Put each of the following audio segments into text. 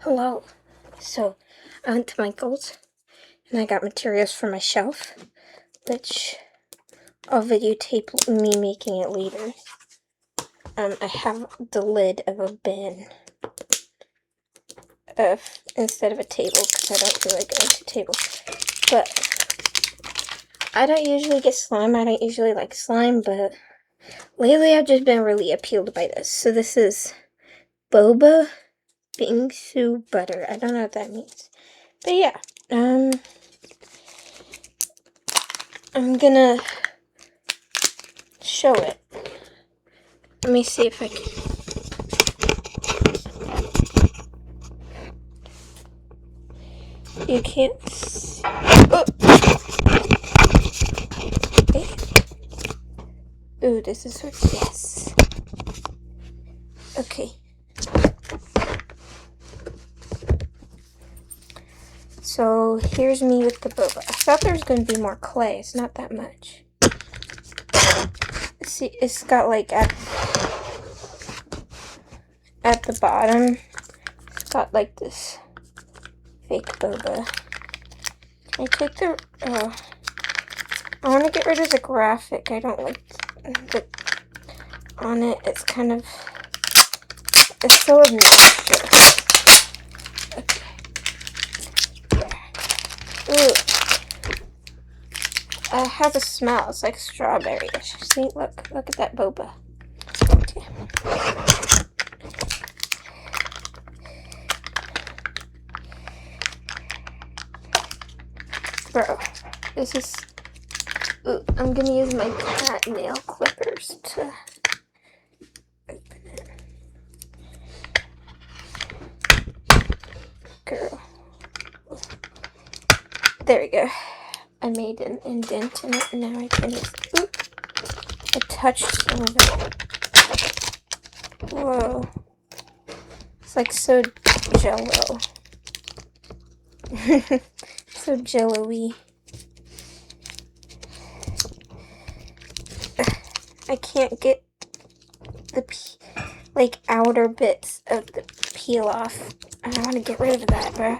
Hello. So, I went to Michael's and I got materials for my shelf, which I'll videotape me making it later. I have the lid of a bin instead of a table because I don't feel like going to a table. But I don't usually get slime. I don't usually like slime, but lately I've just been really appealed by this. So this is boba bingsu butter. I don't know what that means. But yeah, I'm gonna show it. Let me see if I can. You can't see. Oh. Okay. Ooh, this is what. Yes. Okay. So here's me with the boba. I thought there was going to be more clay. It's not that much. See, it's got like at the bottom, it's got like this fake boba. I took the. I want to get rid of the graphic. I don't like the on it. It's kind of. It's so obnoxious. Okay. Ooh. It has a smell. It's like strawberry-ish. See, look at that boba. Okay. Bro, this is. Ooh, I'm gonna use my cat nail clippers to open it. Girl. There we go. I made an indent in it, and now I can just. Ooh, I touched some of it. Whoa. It's like so jello. So jello-y. I can't get the outer bits of the peel off. I want to get rid of that, bro.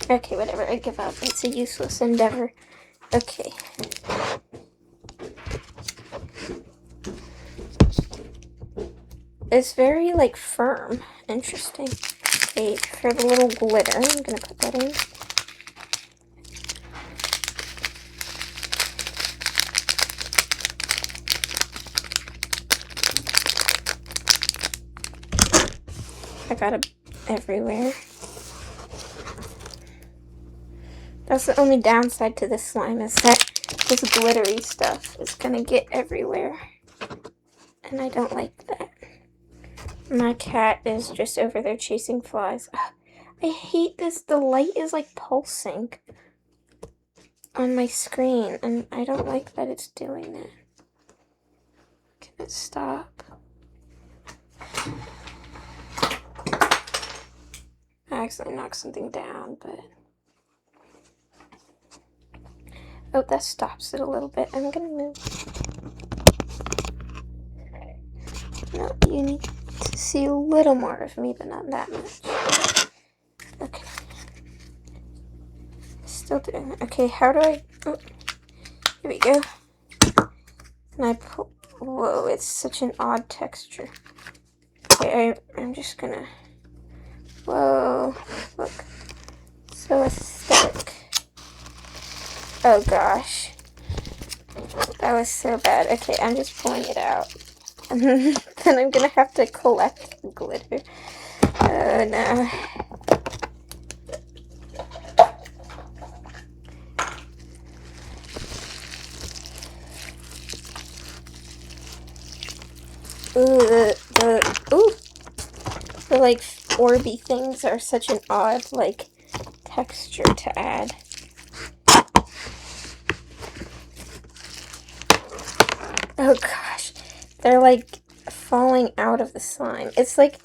Okay, whatever. I give up. It's a useless endeavor. Okay. It's very, like, firm. Interesting. Okay, for the little glitter, I'm gonna put that in. I got it everywhere. That's the only downside to this slime, is that this glittery stuff is gonna get everywhere. And I don't like that. My cat is just over there chasing flies. I hate this. The light is like pulsing on my screen, and I don't like that it's doing that. Can it stop? I accidentally knocked something down, but... Oh, that stops it a little bit. I'm gonna move. No, you need to see a little more of me, but not that much. Okay. Still doing it. Okay, how do I... Oh, here we go. And I pull... Whoa, it's such an odd texture. Okay, I'm just gonna... Whoa, look. So aesthetic. Oh gosh. That was so bad. Okay, I'm just pulling it out. And then I'm gonna have to collect the glitter. Oh no. Ooh, the like orby things are such an odd like texture to add. Oh gosh, they're like falling out of the slime. It's like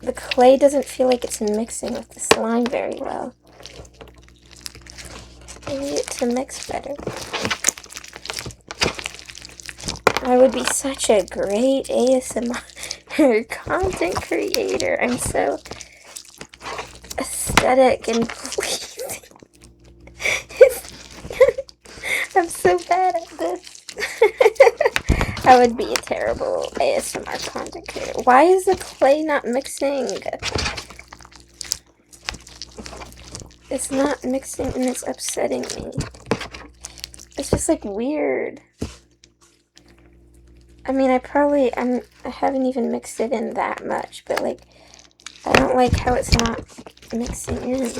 the clay doesn't feel like it's mixing with the slime very well. I need it to mix better. I would be such a great ASMR content creator. I'm so aesthetic and pleasing. I'm so bad at this. I would be a terrible ASMR content creator. Why is the clay not mixing? It's not mixing and it's upsetting me. It's just like weird. I mean, I haven't even mixed it in that much, but like, I don't like how it's not mixing in.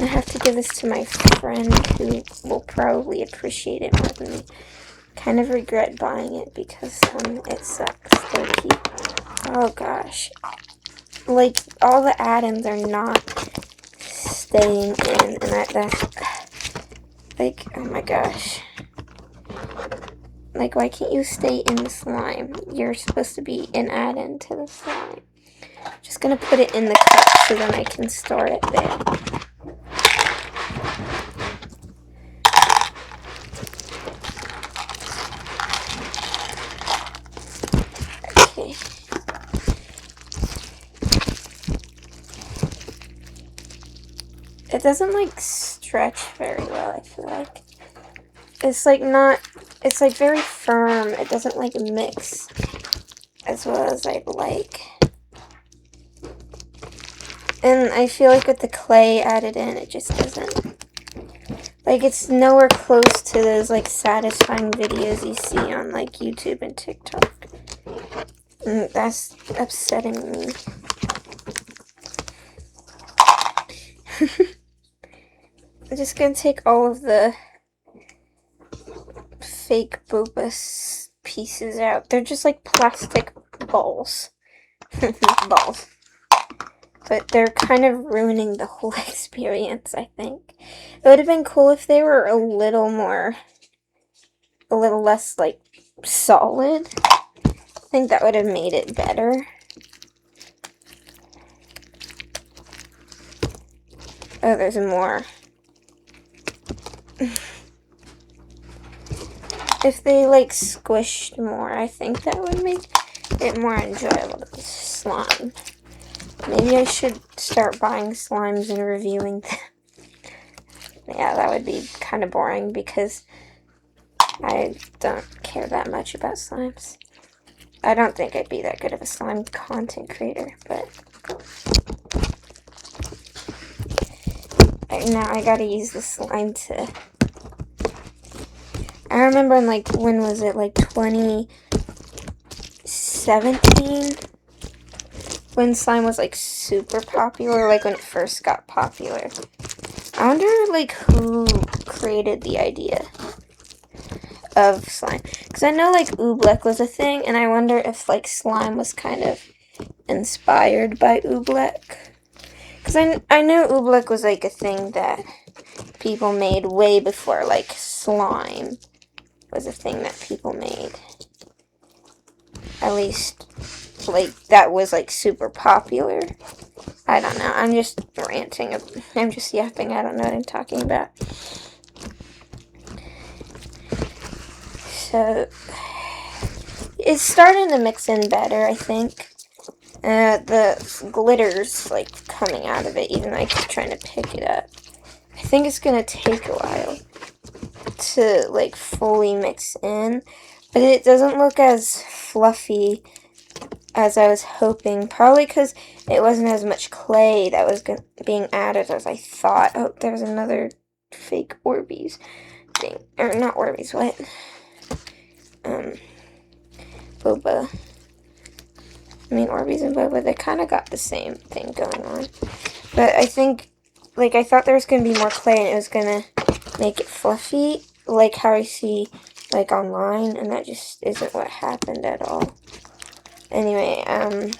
I have to give this to my friend who will probably appreciate it more than me. Kind of regret buying it because it sucks. Low-key. Oh gosh. Like, all the add-ins are not staying in, and that's, like, oh my gosh. Like, why can't you stay in the slime? You're supposed to be an add-in to the slime. Just gonna put it in the cup so then I can store it there. Okay. It doesn't, like, stretch very well, I feel like. It's, like, not... It's, like, very firm. It doesn't, like, mix as well as I'd like. And I feel like with the clay added in, it just doesn't... Like, it's nowhere close to those, like, satisfying videos you see on, like, YouTube and TikTok. And that's upsetting me. I'm just gonna take all of the fake boba pieces out. They're just like plastic balls. Balls. But they're kind of ruining the whole experience, I think. It would have been cool if they were a little less, like, solid. I think that would have made it better. Oh, there's more. If they, like, squished more, I think that would make it more enjoyable to slime. Maybe I should start buying slimes and reviewing them. Yeah, that would be kind of boring because I don't care that much about slimes. I don't think I'd be that good of a slime content creator, but now I gotta use the slime to... I remember in, like, when was it, like 2017? When slime was, like, super popular, like when it first got popular. I wonder, like, who created the idea of slime. Because I know, like, Oobleck was a thing, and I wonder if, like, slime was kind of inspired by Oobleck. Because I know Oobleck was, like, a thing that people made way before, like, slime was a thing that people made. At least, like, that was, like, super popular. I don't know. I'm just ranting. I'm just yapping. I don't know what I'm talking about. So, it's starting to mix in better, I think. The glitter's, like, coming out of it, even though I keep trying to pick it up. I think it's gonna take a while to, like, fully mix in. But it doesn't look as fluffy as I was hoping. Probably because it wasn't as much clay that was being added as I thought. Oh, there's another fake Orbeez thing. Or not Orbeez, what? Boba. I mean, Orbeez and Boba, they kind of got the same thing going on. But I think, like, I thought there was going to be more clay and it was going to make it fluffy, like how I see, like, online, and that just isn't what happened at all. Anyway, I'm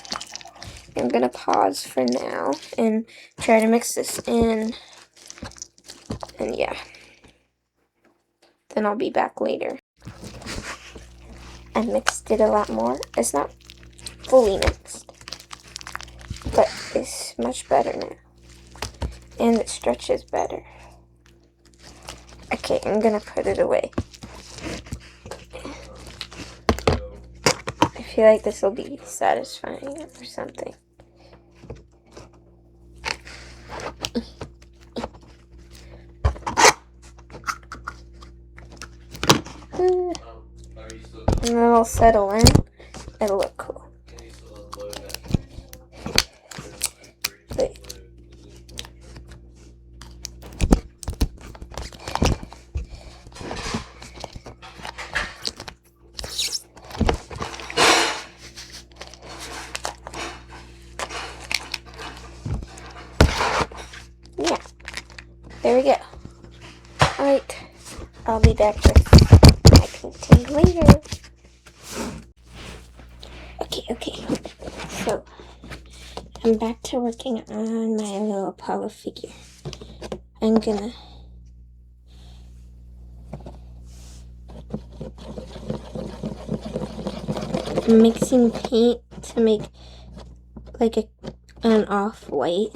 going to pause for now and try to mix this in, and yeah. Then I'll be back later. I mixed it a lot more. It's not fully mixed, but it's much better now. And it stretches better. Okay, I'm gonna put it away. I feel like this will be satisfying or something. And then it'll settle in. It'll look cool. Wait. Yeah. There we go. Alright. I'll be back with my painting later. Okay. So, I'm back to working on my little Apollo figure. I'm gonna mixing paint to make like an off-white.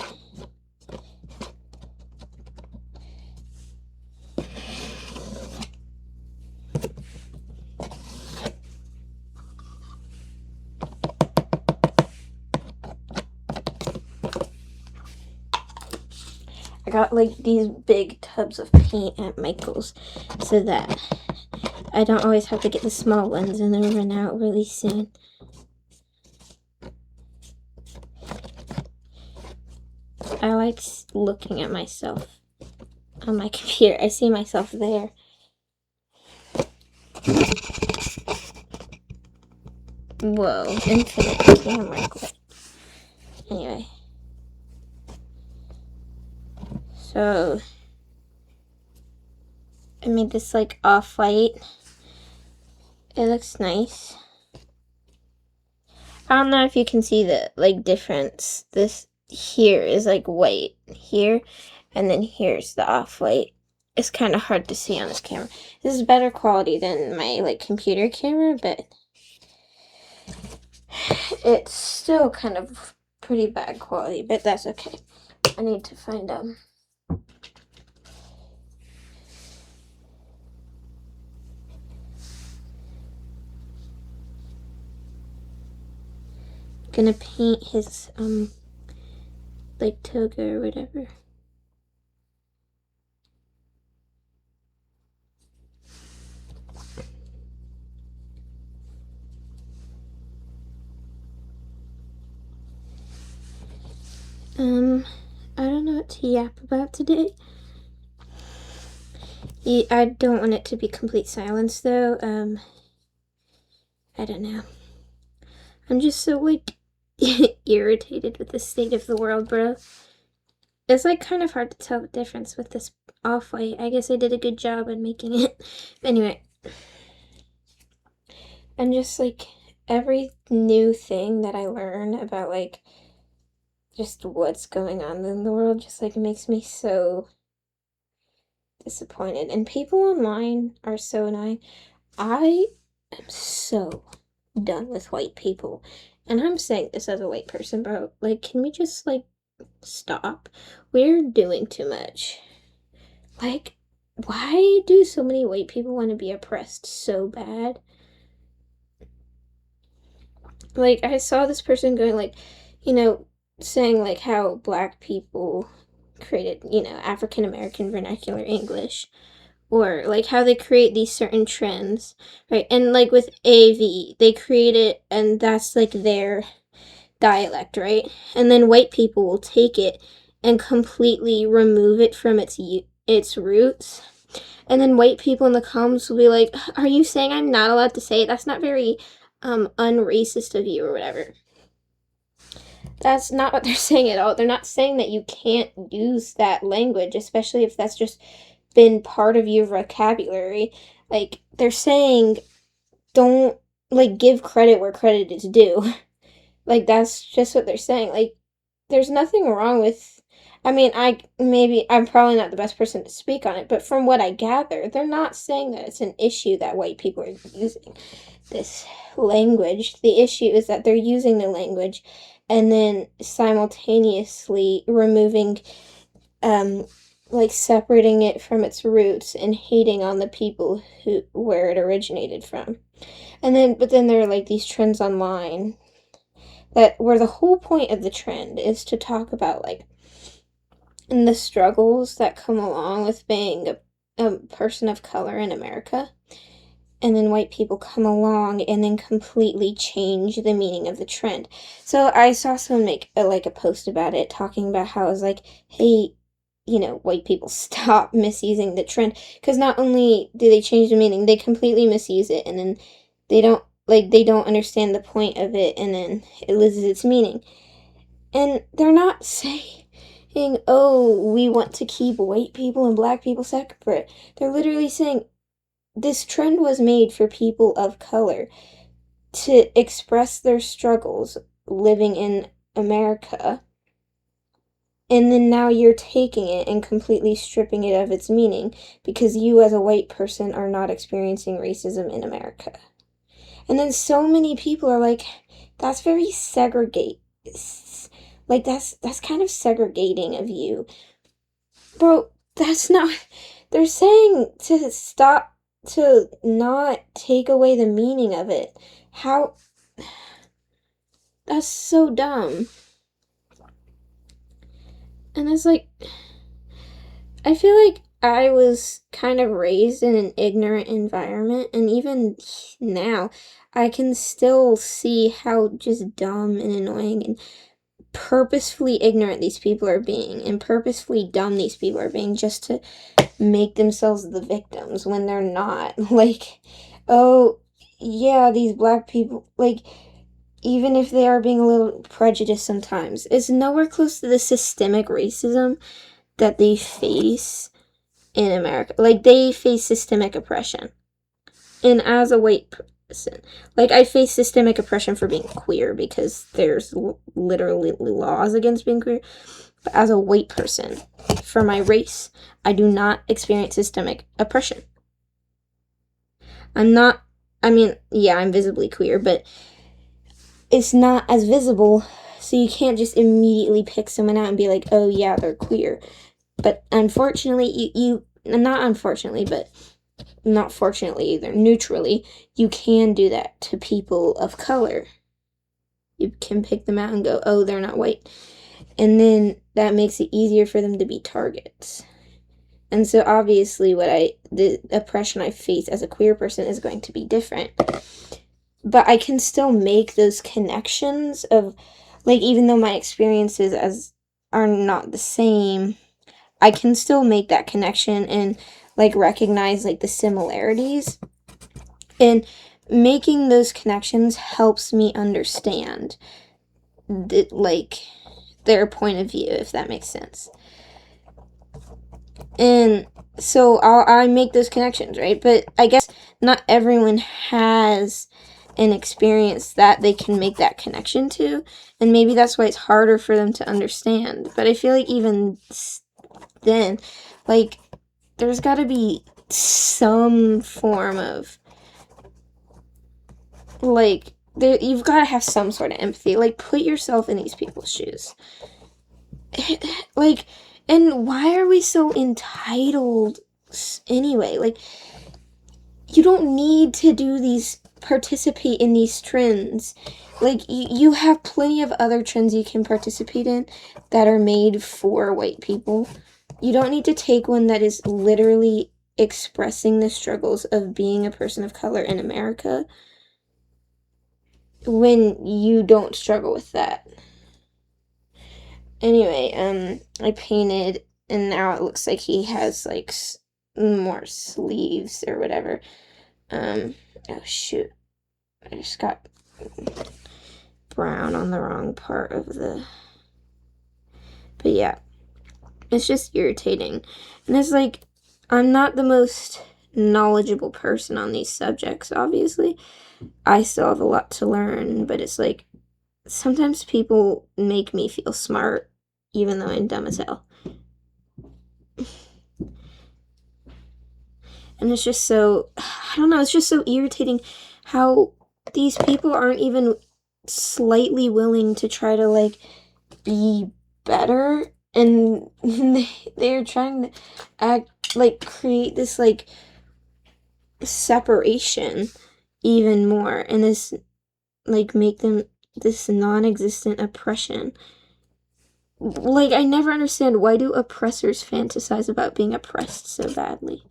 I got like these big tubs of paint at Michael's so that I don't always have to get the small ones and they'll run out really soon. I like looking at myself on my computer. I see myself there. Whoa, infinite camera glitch. Anyway. So, I made this like off-white. It looks nice. I don't know if you can see the like difference. This here is like white here, and then here's the off-white. It's kind of hard to see on this camera. This is better quality than my like computer camera, but it's still kind of pretty bad quality, but that's okay. I need to find gonna paint his like toga or whatever. I don't know what to yap about today. I don't want it to be complete silence though. I don't know. I'm just so like irritated with the state of the world, bro. It's like kind of hard to tell the difference with this off-white. I guess I did a good job in making it. But anyway, and just like every new thing that I learn about like just what's going on in the world just like makes me so disappointed. And people online are so annoying. I am so done with white people. And I'm saying this as a white person, bro. Like, can we just like stop? We're doing too much. Like, why do so many white people want to be oppressed so bad? Like, I saw this person going like, saying like how black people created, African American vernacular English, or like how they create these certain trends, right? And like with AV, they create it and that's like their dialect, right? And then white people will take it and completely remove it from its roots. And then white people in the comments will be like, "Are you saying I'm not allowed to say it? That's not very unracist of you," or whatever. That's not what they're saying at all. They're not saying that you can't use that language, especially if that's just been part of your vocabulary. Like, they're saying don't, like, give credit where credit is due. Like, that's just what they're saying. Like, there's nothing wrong with, I mean, I'm probably not the best person to speak on it, but from what I gather, they're not saying that it's an issue that white people are using this language. The issue is that they're using the language and then simultaneously removing like separating it from its roots and hating on the people where it originated from. But then there are like these trends online that where the whole point of the trend is to talk about like the struggles that come along with being a person of color in America. And then white people come along and then completely change the meaning of the trend. So I saw someone make a post about it, talking about how it was like, hey, white people stop misusing the trend, because not only do they change the meaning, they completely misuse it, and then they don't understand the point of it, and then it loses its meaning. And they're not saying, oh, we want to keep white people and black people separate. They're literally saying, this trend was made for people of color to express their struggles living in America. And then now you're taking it and completely stripping it of its meaning because you as a white person are not experiencing racism in America. And then so many people are like, that's very segregate. Like, that's kind of segregating of you. Bro, that's not... They're saying to stop, to not take away the meaning of it. How... That's so dumb. And it's like... I feel like I was kind of raised in an ignorant environment, and even now, I can still see how just dumb and annoying and purposefully ignorant these people are being, and purposefully dumb these people are being, just to make themselves the victims when they're not. Like, oh, yeah, these black people, like, even if they are being a little prejudiced sometimes, it's nowhere close to the systemic racism that they face in America. Like, they face systemic oppression. And as a white person, like, I face systemic oppression for being queer because there's literally laws against being queer. But as a white person, for my race, I do not experience systemic oppression. I'm visibly queer, but it's not as visible, so you can't just immediately pick someone out and be like, oh yeah, they're queer. But unfortunately, not fortunately either, neutrally, you can do that to people of color. You can pick them out and go, oh, they're not white. And then that makes it easier for them to be targets. And so obviously the oppression I face as a queer person is going to be different. But I can still make those connections of, like, even though my experiences are not the same, I can still make that connection and, like, recognize, like, the similarities. And making those connections helps me understand, their point of view, if that makes sense. And so I make those connections, right? But I guess not everyone has an experience that they can make that connection to, and maybe that's why it's harder for them to understand. But I feel like even then, like, there's got to be some form of, like, you've got to have some sort of empathy. Like, put yourself in these people's shoes. Like, and why are we so entitled anyway? Like, you don't need to participate in these trends. Like, you have plenty of other trends you can participate in that are made for white people. You don't need to take one that is literally expressing the struggles of being a person of color in America when you don't struggle with that. Anyway, I painted, and now it looks like he has, like, more sleeves or whatever. Oh shoot. I just got brown on the wrong part of the... But yeah. It's just irritating. And it's like, I'm not the most knowledgeable person on these subjects, obviously. I still have a lot to learn, but it's like, sometimes people make me feel smart, even though I'm dumb as hell. And it's just so, I don't know, it's just so irritating how these people aren't even slightly willing to try to, like, be better And they're trying to create this separation even more, and this make them this non-existent oppression. I never understand, why do oppressors fantasize about being oppressed so badly?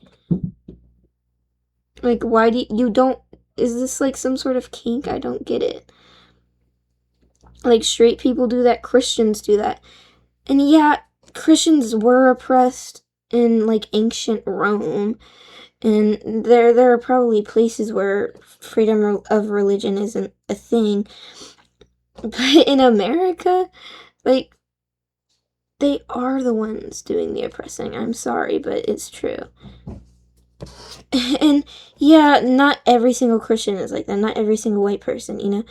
Why do you don't, is this some sort of kink? I don't get it. Straight people do that, Christians do that. And yeah, Christians were oppressed in ancient Rome, and there are probably places where freedom of religion isn't a thing. But in America, they are the ones doing the oppressing. I'm sorry, but it's true. And yeah, not every single Christian is like that. Not every single white person,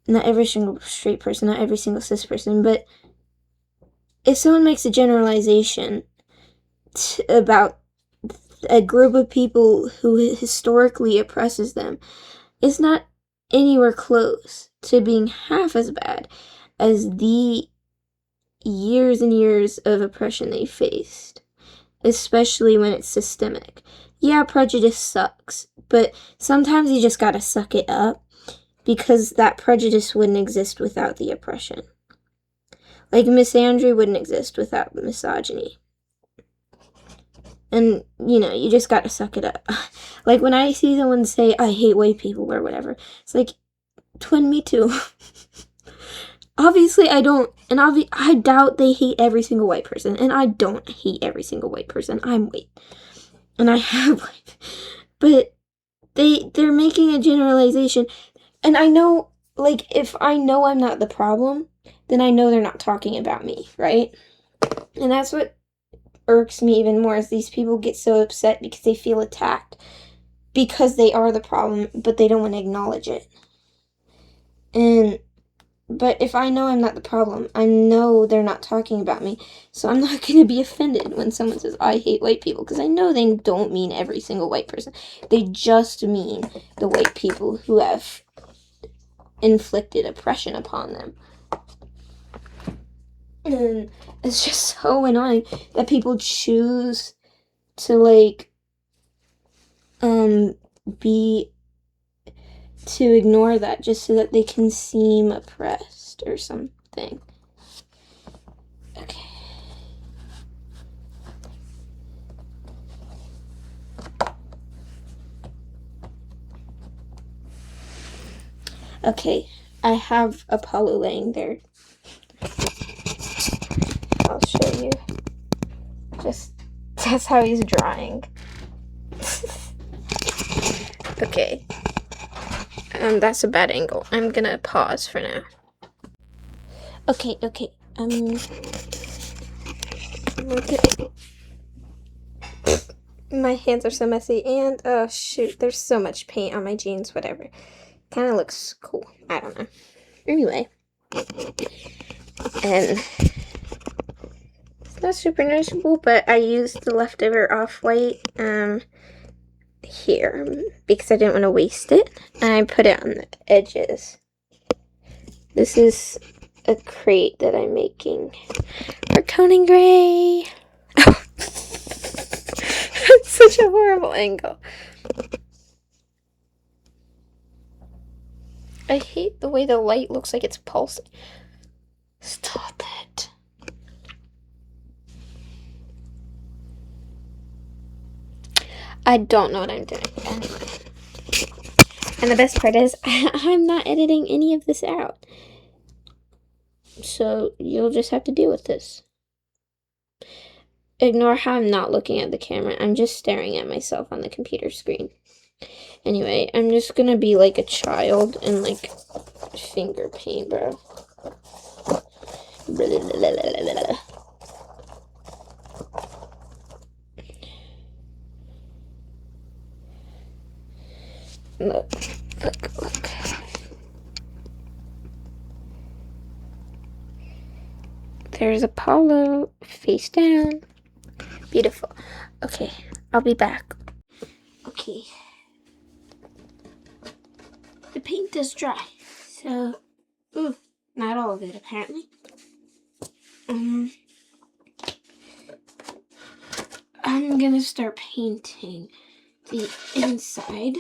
not every single straight person, not every single cis person. But if someone makes a generalization about a group of people who historically oppresses them, it's not anywhere close to being half as bad as the years and years of oppression they faced, especially when it's systemic. Yeah, prejudice sucks, but sometimes you just gotta suck it up, because that prejudice wouldn't exist without the oppression. Misandry wouldn't exist without misogyny. And, you just gotta suck it up. When I see someone say, I hate white people or whatever, it's twin, me too. Obviously, I don't, and I doubt they hate every single white person, and I don't hate every single white person. I'm white, and I have white, but they're making a generalization, and I know, if I know I'm not the problem, then I know they're not talking about me, right? And that's what irks me even more, is these people get so upset because they feel attacked, because they are the problem, but they don't want to acknowledge it. But if I know I'm not the problem, I know they're not talking about me, so I'm not going to be offended when someone says, I hate white people, because I know they don't mean every single white person. They just mean the white people who have inflicted oppression upon them. And it's just so annoying that people choose to, to ignore that just so that they can seem oppressed or something. Okay. Okay, I have Apollo laying there. I'll show you. That's how he's drawing. Okay. That's a bad angle. I'm gonna pause for now. Okay. Look at... My hands are so messy, and oh shoot, there's so much paint on my jeans, whatever. Kind of looks cool. I don't know. Anyway. And it's not super noticeable, but I used the leftover off-white here because I didn't want to waste it, and I put it on the edges. This is a crate that I'm making for Conan Gray. It's such a horrible angle. I hate the way the light looks like it's pulsing. Stop it. I don't know what I'm doing. Anyway. And the best part is, I'm not editing any of this out. So you'll just have to deal with this. Ignore how I'm not looking at the camera. I'm just staring at myself on the computer screen. Anyway, I'm just gonna be like a child and finger paint, bro. Look. There's Apollo, face down. Beautiful. Okay, I'll be back. Okay. The paint is dry, so, not all of it apparently. I'm gonna start painting the inside.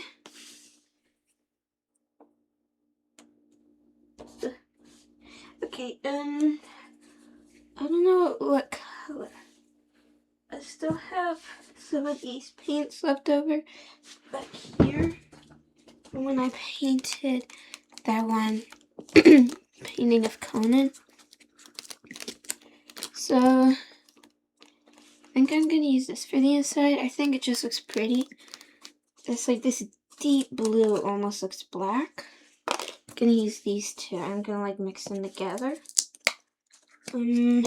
Okay, I don't know what color. I still have some of these paints left over back here from when I painted that one painting of Conan. So I think I'm gonna use this for the inside. I think it just looks pretty. It's like this deep blue, almost looks black. I'm gonna use these two. I'm gonna like mix them together. Where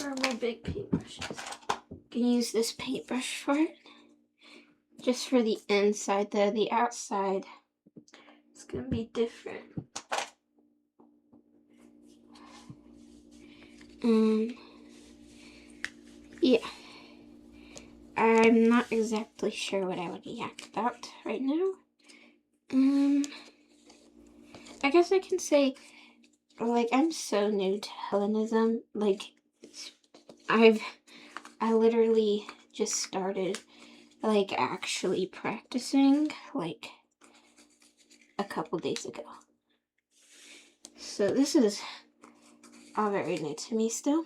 are my big paintbrushes? Gonna use this paintbrush for it. Just for the inside though, the outside it's gonna be different. Yeah. I'm not exactly sure what I would react about right now. I guess I can say, like, I'm so new to Hellenism. Like, I literally just started, like, actually practicing, like, a couple days ago. So this is all very new to me still.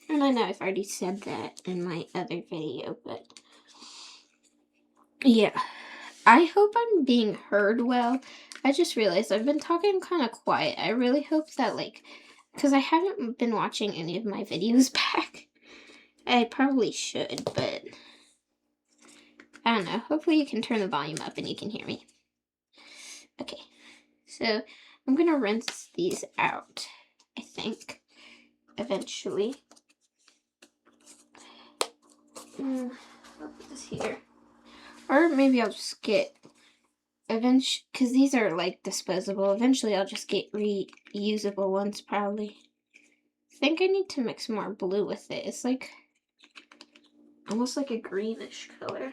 And I know I've already said that in my other video, but yeah. I hope I'm being heard well. I just realized I've been talking kind of quiet. I really hope that, like, because I haven't been watching any of my videos back. I probably should, but I don't know. Hopefully you can turn the volume up and you can hear me. Okay, so I'm gonna rinse these out, I think, eventually. I'll put this here. Or maybe I'll just get, eventually, because these are like disposable, eventually I'll just get reusable ones probably. I think I need to mix more blue with it. It's like, almost like a greenish color.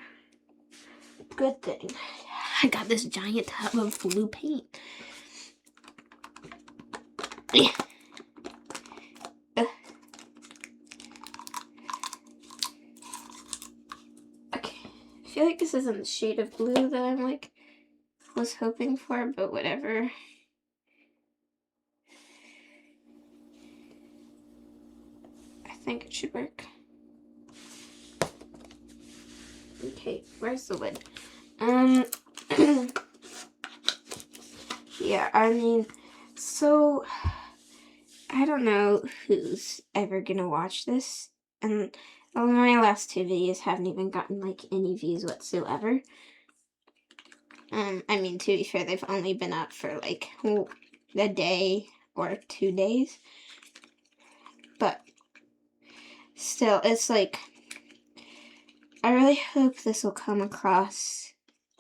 Good thing I got this giant tub of blue paint. Yeah. Okay, I feel like this isn't the shade of blue that I'm like was hoping for, but whatever. I think it should work. Okay, where's the lid? Yeah, I mean, so I don't know who's ever gonna watch this, and my last two videos haven't even gotten like any views whatsoever. I mean, to be fair, they've only been up for like a day or 2 days, but still, it's like, I really hope this will come across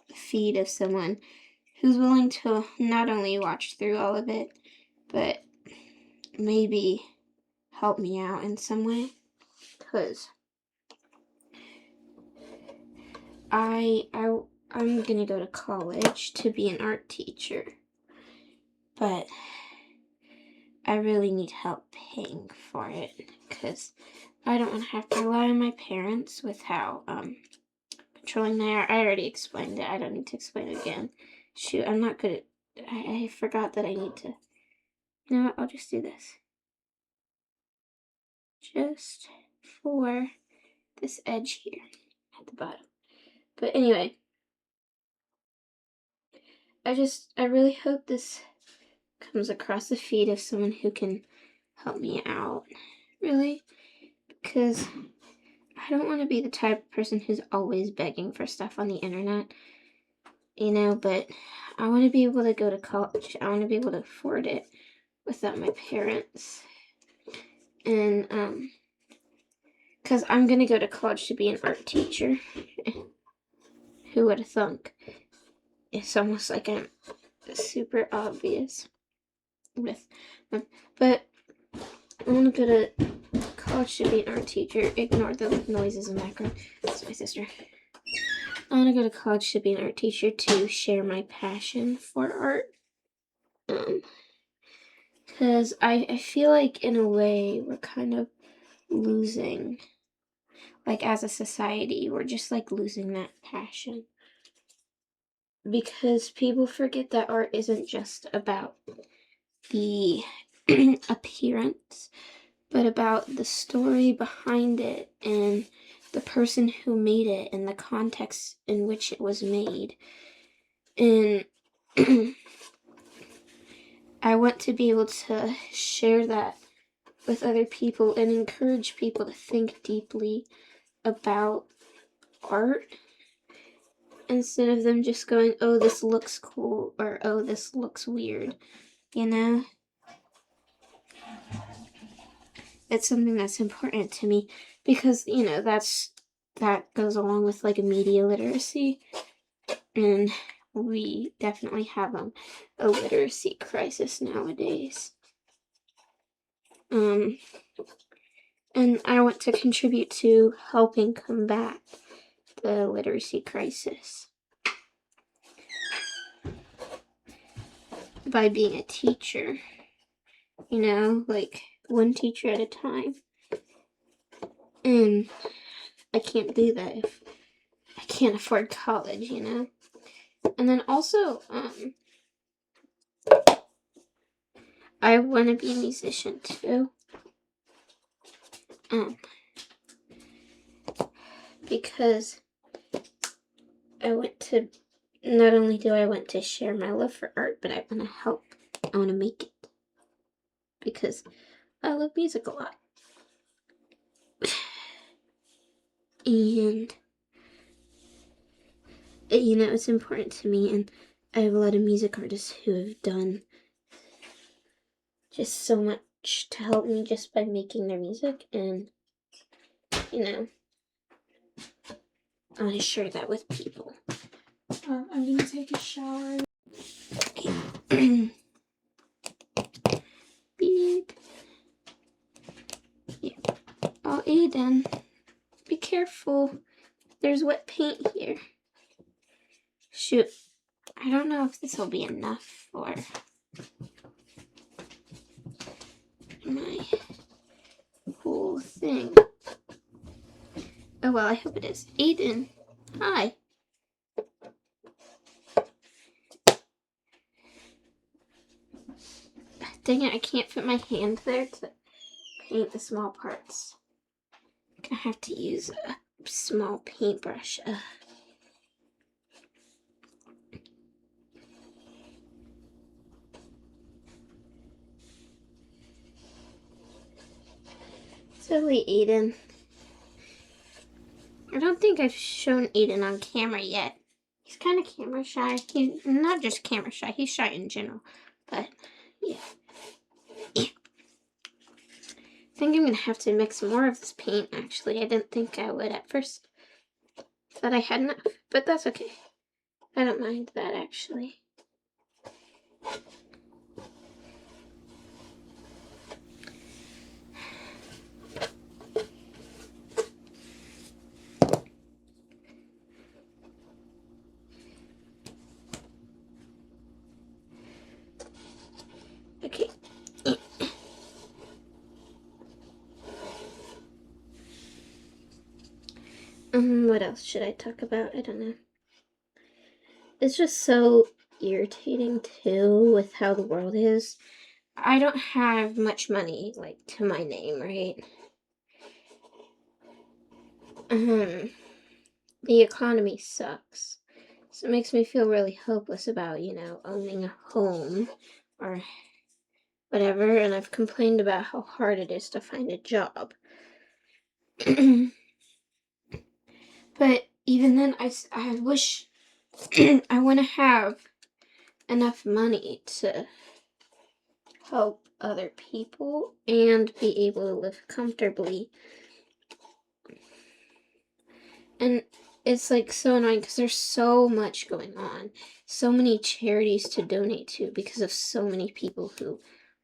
the feed of someone who's willing to not only watch through all of it, but maybe help me out in some way, because I'm gonna go to college to be an art teacher, but I really need help paying for it, because I don't want to have to rely on my parents with how controlling they are. I already explained it. I don't need to explain it again. Shoot, I'm not good at, I forgot that I need to, you know what, I'll just do this. Just for this edge here at the bottom. But anyway, I really hope this comes across the feed of someone who can help me out, really, because I don't want to be the type of person who's always begging for stuff on the internet, you know, but I want to be able to go to college. I want to be able to afford it without my parents. And, because I'm going to go to college to be an art teacher. Who would have thunk? It's almost like I'm super obvious with them. But I want to go to college to be an art teacher. Ignore the noises in the background. That's my sister. I want to go to college to be an art teacher to share my passion for art. Because I feel like in a way we're kind of losing. like as a society, we're just like losing that passion. Because people forget that art isn't just about the appearance, but about the story behind it and the person who made it and the context in which it was made. And I want to be able to share that with other people and encourage people to think deeply about art instead of them just going, oh, this looks cool, or oh, this looks weird, you know? It's something that's important to me because, you know, that goes along with like media literacy, and we definitely have a literacy crisis nowadays. And I want to contribute to helping combat the literacy crisis by being a teacher, you know, like one teacher at a time. And I can't do that if I can't afford college, you know. And then also, I want to be a musician too. Because not only do I want to share my love for art, but I want to help. I want to make it. Because I love music a lot. And, you know, it's important to me, and I have a lot of music artists who have done just so much to help me just by making their music, and, you know, I want to share that with people. I'm gonna take a shower. Okay. Beep. Yeah. Oh, Aiden, be careful. There's wet paint here. Shoot. I don't know if this will be enough for my whole thing. Oh well, I hope it is. Aiden, hi. Dang it, I can't fit my hand there to paint the small parts. I'm gonna have to use a small paintbrush. Silly Aiden. I don't think I've shown Aiden on camera yet. He's kind of camera shy. He's not just camera shy, he's shy in general. But, yeah. I think I'm gonna have to mix more of this paint, actually. I didn't think I would at first. Thought I had enough, but that's okay. I don't mind that, actually. Okay. What else should I talk about? I don't know. It's just so irritating, too, with how the world is. I don't have much money, like, to my name, right? The economy sucks. So it makes me feel really hopeless about, you know, owning a home or whatever, and I've complained about how hard it is to find a job. But even then, I wish I want to have enough money to help other people and be able to live comfortably. And it's like so annoying because there's so much going on, so many charities to donate to because of so many people who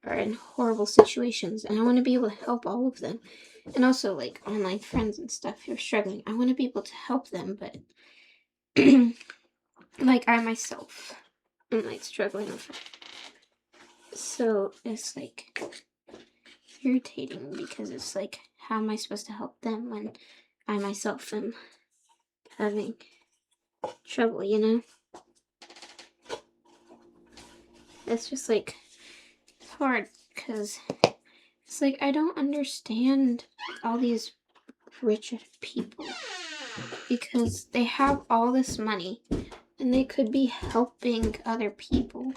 are in horrible situations, and I want to be able to help all of them. And also, like, online friends and stuff who are struggling, I want to be able to help them, but like, I myself am like struggling with it. So it's like irritating because it's like, how am I supposed to help them when I myself am having trouble, you know? It's just like, it's hard because it's like I don't understand all these rich people because they have all this money and they could be helping other people,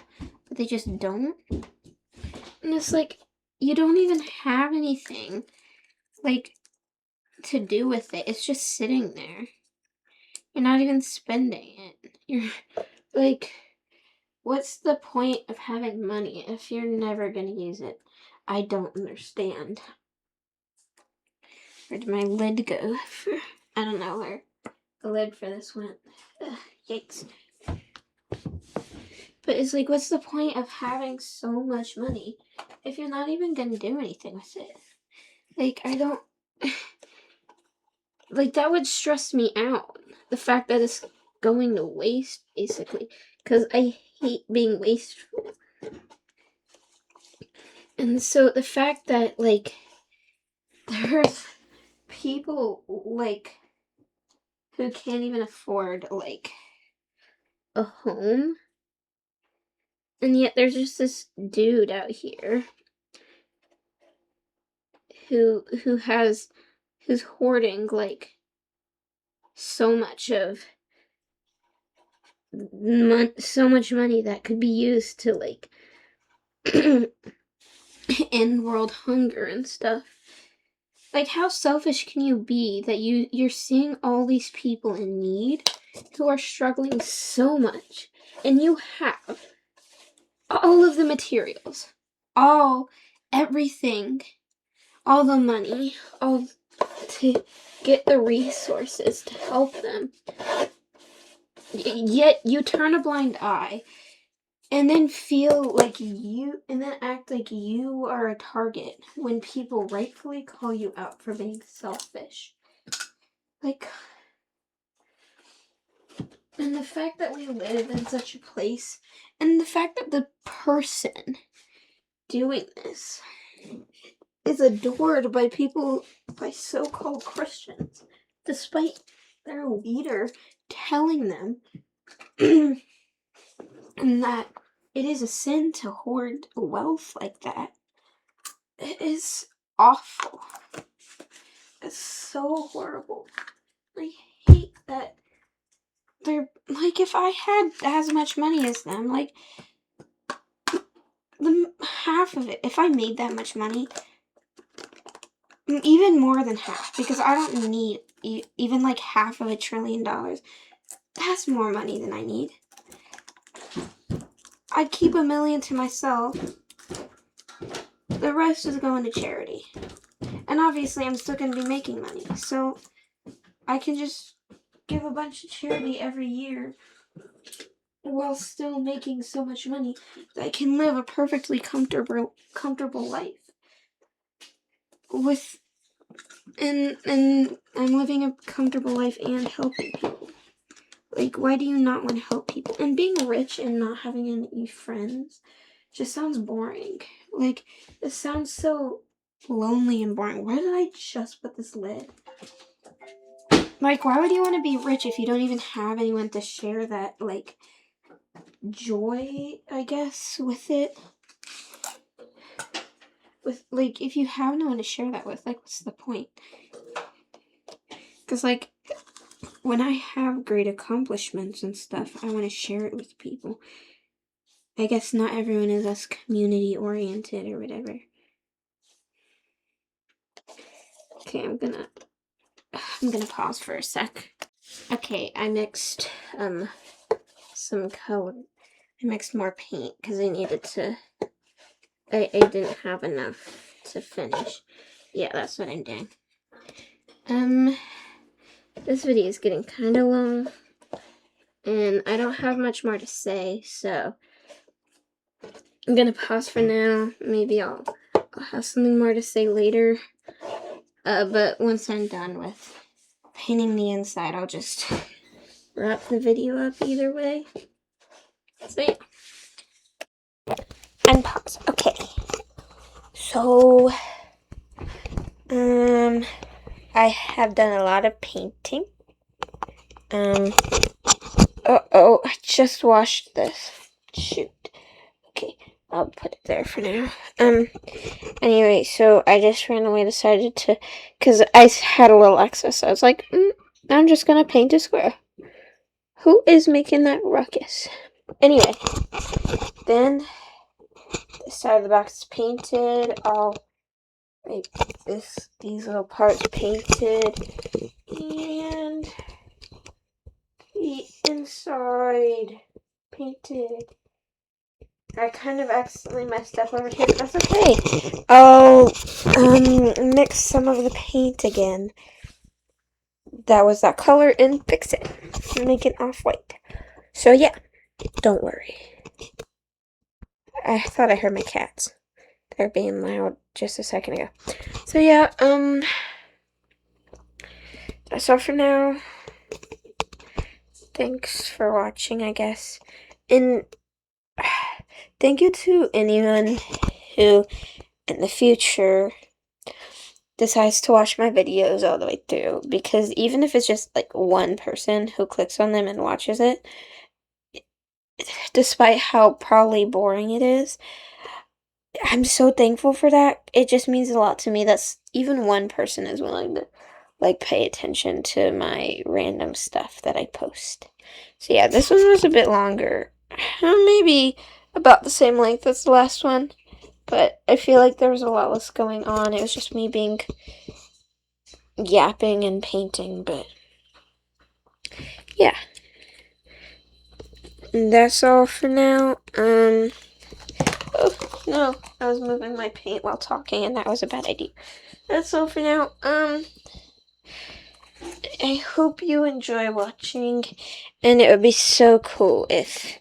but they just don't. And it's like, you don't even have anything, like, to do with it. It's just sitting there. You're not even spending it. You're, like, what's the point of having money if you're never gonna use it? I don't understand. Where did my lid go? I don't know where the lid for this went. Yikes. But it's like, what's the point of having so much money if you're not even gonna do anything with it? Like, I don't... like, that would stress me out. The fact that it's going to waste, basically. Because I hate being wasteful. And so the fact that, like, there's people, like, who can't even afford, like, a home. And yet there's just this dude out here who's hoarding, like, so much money that could be used to, like, end world hunger and stuff. Like, how selfish can you be that you're seeing all these people in need who are struggling so much, and you have all of the materials, everything, all the money, all to get the resources to help them. Yet you turn a blind eye and then act like you are a target when people rightfully call you out for being selfish. Like, and the fact that we live in such a place, and the fact that the person doing this is adored by so-called Christians, despite their leader telling them that it is a sin to hoard wealth like that. It is awful. It's so horrible. I hate that they're, like, if I had as much money as them, like, half of it, if I made that much money, even more than half, because I don't need even, like, half of $1 trillion. That's more money than I need. I'd keep $1 million to myself. The rest is going to charity. And obviously I'm still going to be making money, so I can just give a bunch of charity every year while still making so much money that I can live a perfectly comfortable life. And I'm living a comfortable life and helping people. Like, why do you not want to help people? And being rich and not having any friends just sounds boring. Like, it sounds so lonely and boring. Why did I just put this lid? Like, why would you want to be rich if you don't even have anyone to share that, like, joy, I guess, with it? With, like, if you have no one to share that with, like, what's the point? Because, like, when I have great accomplishments and stuff, I want to share it with people. I guess not everyone is as community-oriented or whatever. Okay, I'm gonna pause for a sec. Okay, I mixed, some color. I mixed more paint because I needed to, I didn't have enough to finish. Yeah, that's what I'm doing. This video is getting kind of long, and I don't have much more to say, so I'm gonna pause for now. Maybe I'll have something more to say later. But once I'm done with painting the inside, I'll just wrap the video up either way. So yeah. And pause. Okay. So, I have done a lot of painting. Uh-oh, I just washed this. Shoot. Okay, I'll put it there for now. Anyway, so I just randomly decided to, because I had a little excess, I was like, I'm just gonna paint a square. Who is making that ruckus? Anyway, then this side of the box is painted. I'll make these little parts painted, and the inside painted. I kind of accidentally messed up over here, but that's okay. I'll mix some of the paint again. That was that color and fix it. Make it off-white. So yeah, don't worry. I thought I heard my cats. They're being loud just a second ago. So yeah, that's all for now. Thanks for watching, I guess. And thank you to anyone who, in the future, decides to watch my videos all the way through. Because even if it's just, like, one person who clicks on them and watches it, despite how probably boring it is, I'm so thankful for that. It just means a lot to me that even one person is willing to, like, pay attention to my random stuff that I post. So yeah, this one was a bit longer. Maybe about the same length as the last one. But I feel like there was a lot less going on. It was just me being yapping and painting, but yeah. And that's all for now. Oh, no, I was moving my paint while talking, and that was a bad idea. That's all for now. I hope you enjoy watching, and it would be so cool if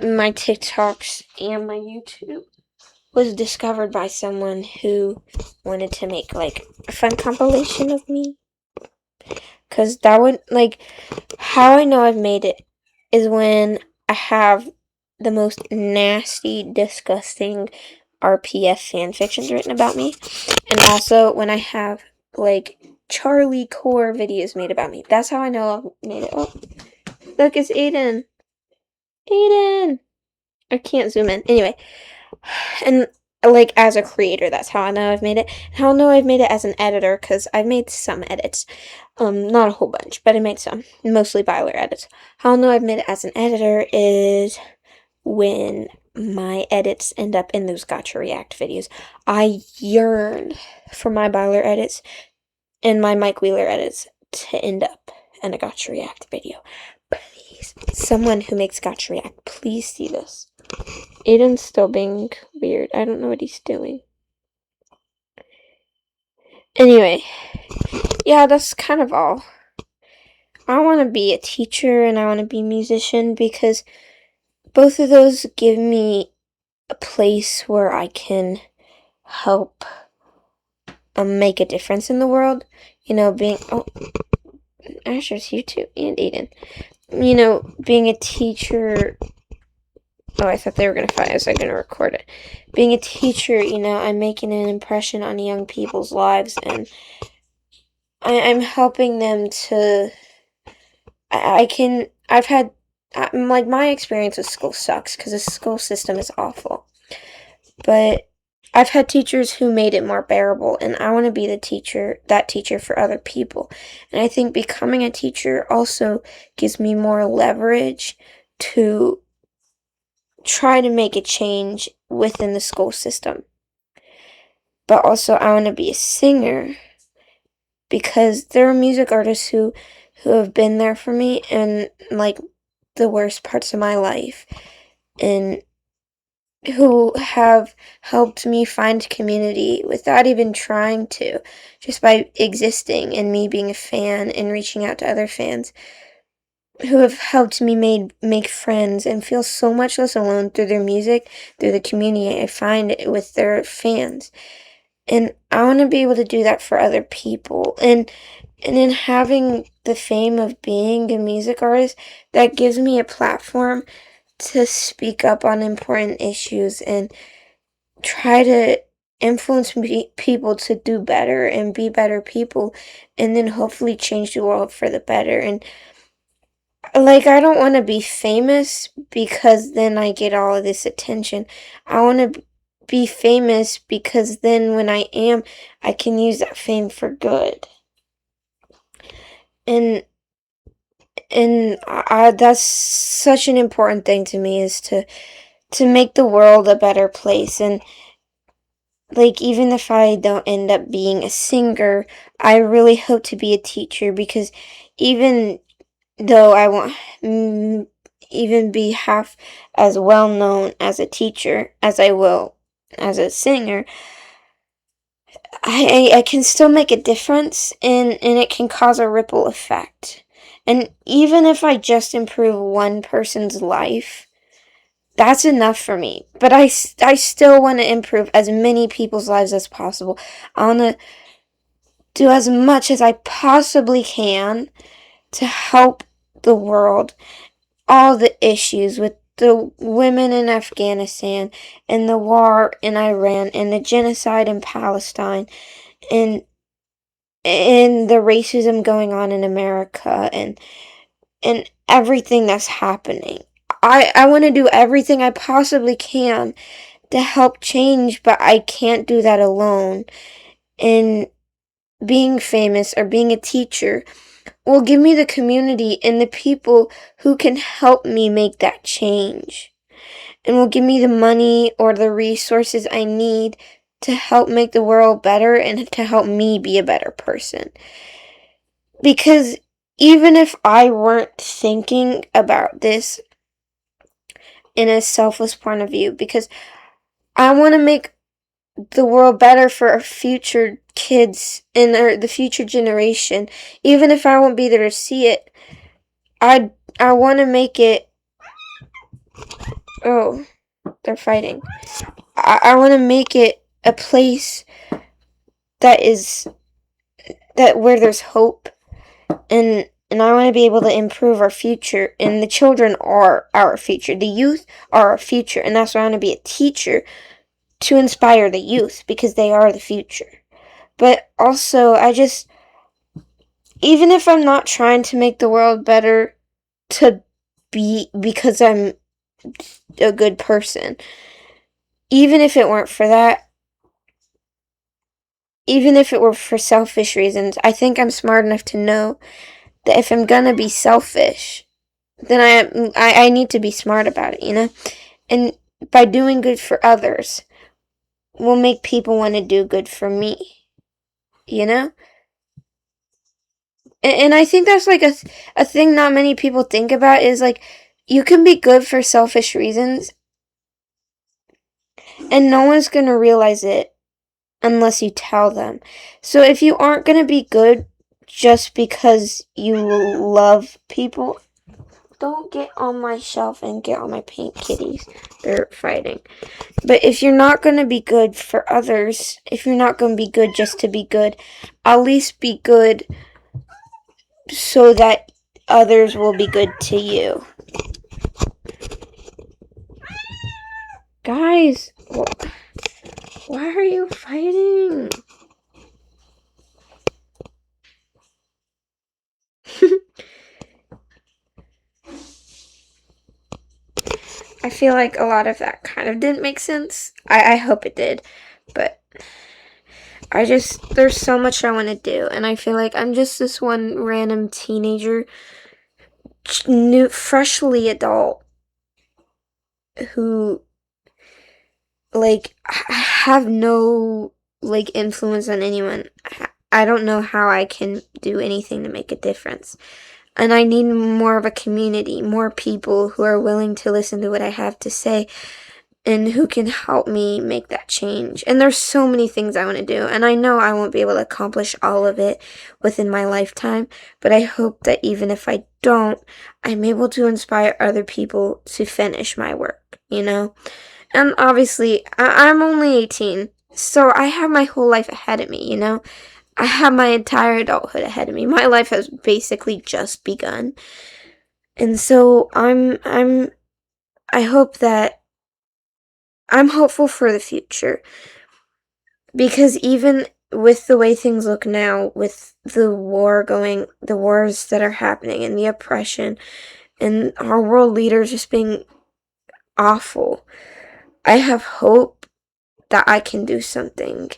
my TikToks and my YouTube was discovered by someone who wanted to make, like, a fun compilation of me. Because that would, like, how I know I've made it is when I have the most nasty, disgusting RPF fanfictions written about me. And also when I have, like, Charlie Core videos made about me. That's how I know I've made it. Oh, look, it's Aiden. Aiden! I can't zoom in. Anyway. And, like, as a creator, that's how I know I've made it. How I know I've made it as an editor, because I've made some edits. Not a whole bunch, but I made some. Mostly Byler edits. How I know I've made it as an editor is when my edits end up in those Gotcha React videos. I yearn for my Byler edits and my Mike Wheeler edits to end up in a Gotcha React video. Please, someone who makes Gotcha React, please see this. Aiden's still being weird. I don't know what he's doing. Anyway, yeah, that's kind of all. I want to be a teacher and I want to be a musician because both of those give me a place where I can help make a difference in the world. You know, being... Oh, Asher's here too, and Aiden. You know, being a teacher... Oh, I thought they were going to fight. I was going to record it. Being a teacher, you know, I'm making an impression on young people's lives, and I'm helping them to... like, my experience with school sucks, because the school system is awful. But I've had teachers who made it more bearable, and I want to be that teacher for other people. And I think becoming a teacher also gives me more leverage to try to make a change within the school system. But also, I want to be a singer because there are music artists who have been there for me in, like, the worst parts of my life, and who have helped me find community without even trying to, just by existing and me being a fan and reaching out to other fans, who have helped me make friends and feel so much less alone through their music, through the community I find with their fans. And I want to be able to do that for other people. And in having the fame of being a music artist, that gives me a platform to speak up on important issues and try to influence people to do better and be better people, and then hopefully change the world for the better. And like, I don't want to be famous because then I get all of this attention. I want to be famous because then when I am, I can use that fame for good. And that's such an important thing to me, is to make the world a better place. And like, even if I don't end up being a singer, I really hope to be a teacher, because even though I won't even be half as well known as a teacher as I will as a singer, I can still make a difference, and it can cause a ripple effect. And even if I just improve one person's life, that's enough for me. But I still want to improve as many people's lives as possible. I want to do as much as I possibly can to help the world. All the issues with the women in Afghanistan, and the war in Iran, and the genocide in Palestine, and the racism going on in America, and everything that's happening. I want to do everything I possibly can to help change, but I can't do that alone. And being famous or being a teacher will give me the community and the people who can help me make that change, and will give me the money or the resources I need to help make the world better and to help me be a better person. Because even if I weren't thinking about this in a selfless point of view, because I want to make the world better for our future kids and the future generation, even if I won't be there to see it, I want to make it. Oh, they're fighting. I want to make it a place that where there's hope, and I want to be able to improve our future, and the children are our future. The youth are our future, and that's why I want to be a teacher, to inspire the youth, because they are the future. But also, even if I'm not trying to make the world better because I'm a good person, even if it weren't for that, even if it were for selfish reasons, I think I'm smart enough to know that if I'm gonna be selfish, then I need to be smart about it, you know? And by doing good for others, will make people want to do good for me, you know? And I think that's like a thing not many people think about, is like, you can be good for selfish reasons, and no one's gonna realize it unless you tell them. So if you aren't gonna be good just because you love people, don't get on my shelf and get on my paint kitties. They're fighting. But if you're not going to be good for others, if you're not going to be good just to be good, at least be good so that others will be good to you. Guys, why are you fighting? I feel like a lot of that kind of didn't make sense. I hope it did. But there's so much I want to do. And I feel like I'm just this one random teenager, freshly adult, who, like, have no, like, influence on anyone. I don't know how I can do anything to make a difference. And I need more of a community, more people who are willing to listen to what I have to say, and who can help me make that change. And there's so many things I want to do, and I know I won't be able to accomplish all of it within my lifetime, but I hope that even if I don't, I'm able to inspire other people to finish my work, you know? And obviously, I'm only 18, so I have my whole life ahead of me, you know? I have my entire adulthood ahead of me. My life has basically just begun. And so I hope that I'm hopeful for the future. Because even with the way things look now, with the wars that are happening and the oppression and our world leaders just being awful, I have hope that I can do something.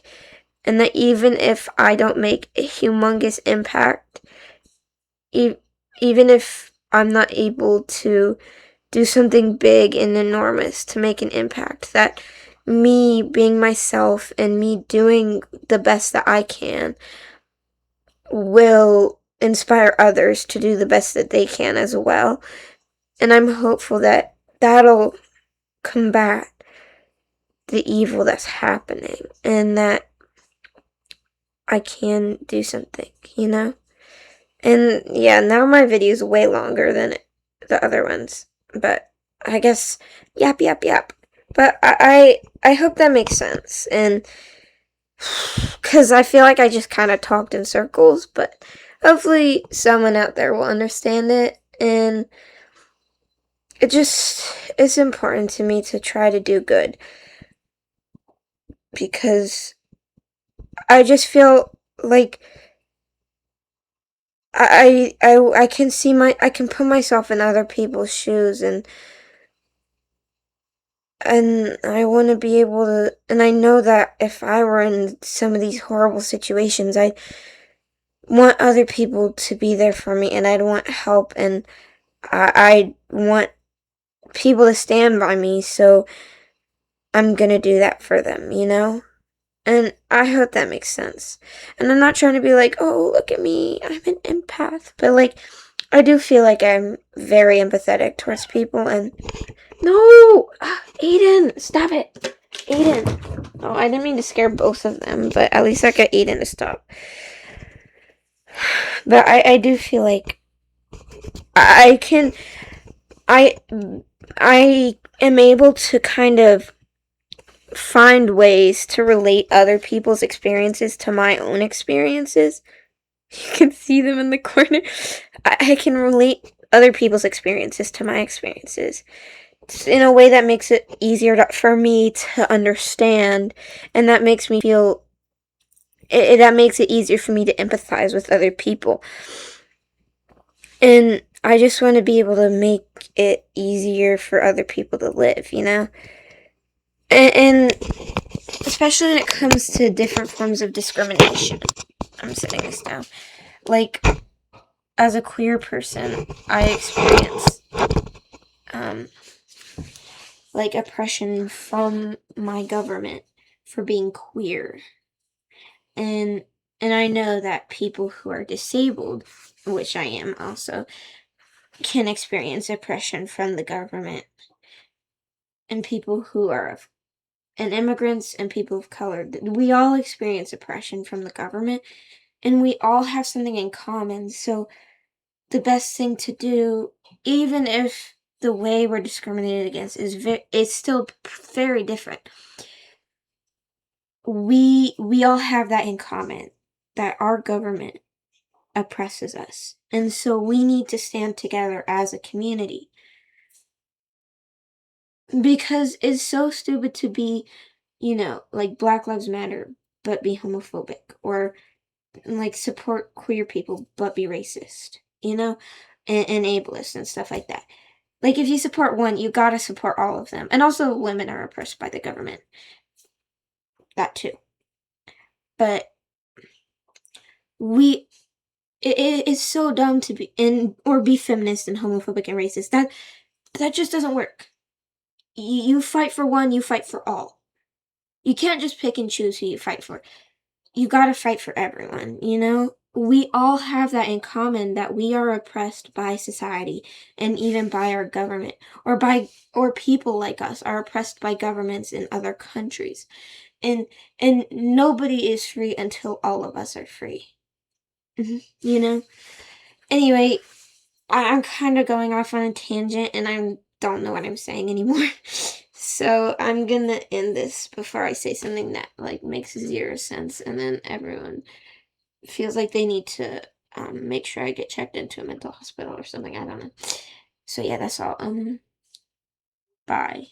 And that even if I don't make a humongous impact, even if I'm not able to do something big and enormous to make an impact, that me being myself and me doing the best that I can will inspire others to do the best that they can as well. And I'm hopeful that that'll combat the evil that's happening and that I can do something, you know? And yeah, now my video is way longer than the other ones, but I guess yap yap yap. But I hope that makes sense, and because I feel like I just kind of talked in circles, but hopefully someone out there will understand it, and it's important to me to try to do good because I just feel like I can I can put myself in other people's shoes, and I want to be able to, and I know that if I were in some of these horrible situations, I want other people to be there for me, and I'd want help, and I want people to stand by me, so I'm gonna do that for them, you know? And I hope that makes sense. And I'm not trying to be like, oh, look at me, I'm an empath. But, like, I do feel like I'm very empathetic towards people, and no! Aiden, stop it! Aiden. Oh, I didn't mean to scare both of them, but at least I got Aiden to stop. But I do feel like I can, I am able to kind of find ways to relate other people's experiences to my own experiences. You can see them in the corner. I can relate other people's experiences to my experiences in a way that makes it easier for me to understand, and that makes me feel that makes it easier for me to empathize with other people. And I just want to be able to make it easier for other people to live, you know? And especially when it comes to different forms of discrimination. I'm setting this down. Like, as a queer person, I experience like oppression from my government for being queer. And I know that people who are disabled, which I am also, can experience oppression from the government. And people who are and immigrants and people of color, we all experience oppression from the government, and we all have something in common. So the best thing to do, even if the way we're discriminated against is still very different, we all have that in common, that our government oppresses us, and so we need to stand together as a community, because it's so stupid to be, you know, like Black Lives Matter but be homophobic, or like support queer people but be racist, you know, and ableist and stuff like that. Like, if you support one, you gotta support all of them. And also, women are oppressed by the government. That too. But it is so dumb to be or be feminist and homophobic and racist. That just doesn't work. You fight for one, you fight for all. You can't just pick and choose who you fight for. You gotta fight for everyone, you know? We all have that in common, that we are oppressed by society and even by our government, or people like us are oppressed by governments in other countries. And nobody is free until all of us are free. You know? Anyway, I'm kind of going off on a tangent, and I don't know what I'm saying anymore. So I'm gonna end this before I say something that like makes zero sense, and then everyone feels like they need to make sure I get checked into a mental hospital or something. I don't know. So yeah, that's all. Bye.